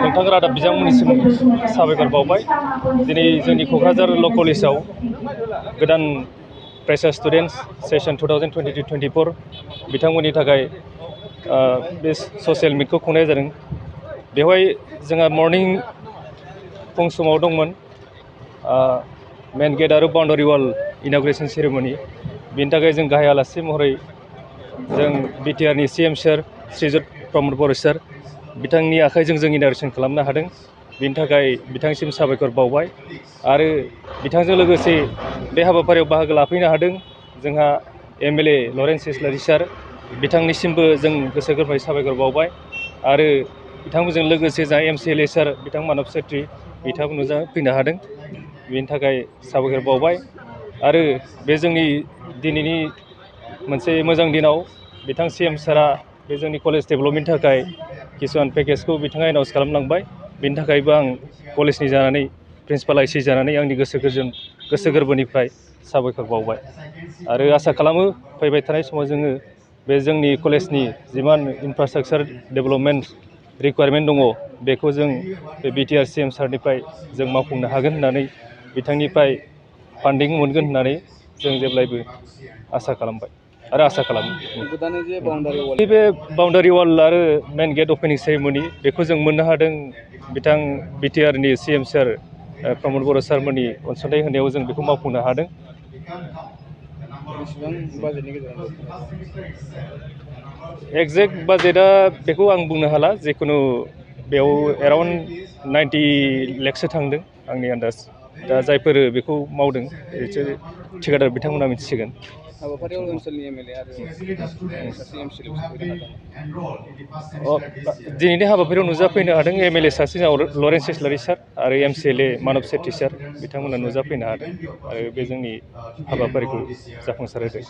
नोंथां रादाब बिथांमोननिसिम साबायखर बावबाय। दिनै जोंनि क'क्राझार ल' कलेजाव गोदान फ्रेशार स्टुडेन्ट्स सेसन 2023-24 बिथांमोननि थाखाय बे ससियेल मिटखौ खुंनाय जादों। बेवहाय जोंहा मर्निं फुं समाव दंमोन मेन गेट आरो बाउन्डारि वाल इन'ग्रेसन सेरेमनि। बेनि थाखाय जों गाहाय आलासि महरै जों बिटिआरनि CM सार श्रीजुत प्रमद बर'ज सार बिथांनि आखाइजों जों इन'ग्रेसन खालामनो हादों। बेनि थाखाय बिथांसिम साबायखर बावबाय आरो बिथांजों लोगोसे बे हाबाफारियाव बाहागो लाफैनो हादों जोंहा MLA लरेन्स इस्लारि सार बिथांनिसिमबो जों गोसो गोरबोयै साबायखर बावबाय आरो बिथांमोनजों लोगोसे जोंहा MCLA सार बिथां मानब सेत्रि बिथांमोननो जों फैनो हादों। बेनि थाखाय साबायखर बावबाय आरो बे जोंनि दिनैनि मोनसे मोजां दिनाव बिथां CM सारा बे जोंनि कलेज डेभेलपमेन्टनि थाखाय किसुमान पेकेजखौ बिथाङा एनाउन्स खालामलांबाय। बेनि थाखायबो आं कलेजनि जानानै प्रिन्सिपाल IC जानानै आंनि गोसो गोरबोनिफ्राय साबायखर बावबाय आरो आसा खालामो फैबाय थानाय समाव जोङो बे जोंनि कलेजनि जिमान इनफ्रास्ट्राक्चार डेभेलपमेन्ट रिकुवारमेन्ट दङ बेखौ जों बे बिटिआर CM सारनिफ्राय जों मावफुंनो हागोन होननानै बिथांनिफ्राय फान्डिं मोनगोन होननानै जों जेब्लायबो आसा खालामबाय आरो आसा खालामो। बे बाउन्डारि वाल आरो मेन गेट अपेनिं सेरेमनि बेखौ जों मोननो हादों बिथां बिटिआरनि CM सार प्रमद बर'ज सारमोननि अनसुंथाइ होनायाव जों बेखौ मावफुंनो हादों। एक्जेक्ट बाजेटआ बेखौ आं बुंनो हाला, जिखुनु बेयाव एराउन्ड 90 लाखसो थांदों आंनि आन्दाज। दा जायफोर बेखौ मावदों बिसोर थिकादार बिथांमोना मिथिसिगोन। हाबाफारियाव ओनसोलनि MLA आरो सासे MCLA दिनैनि हाबाफारियाव नुजाफैनो हादों MLA सासे लरेन्स इस्लारि सार आरो MCLA मानब सेत्रि सार बिथांमोना नुजाफैनो हादों आरो बे जोंनि हाबाफारिखौ जाफुंसार होदों।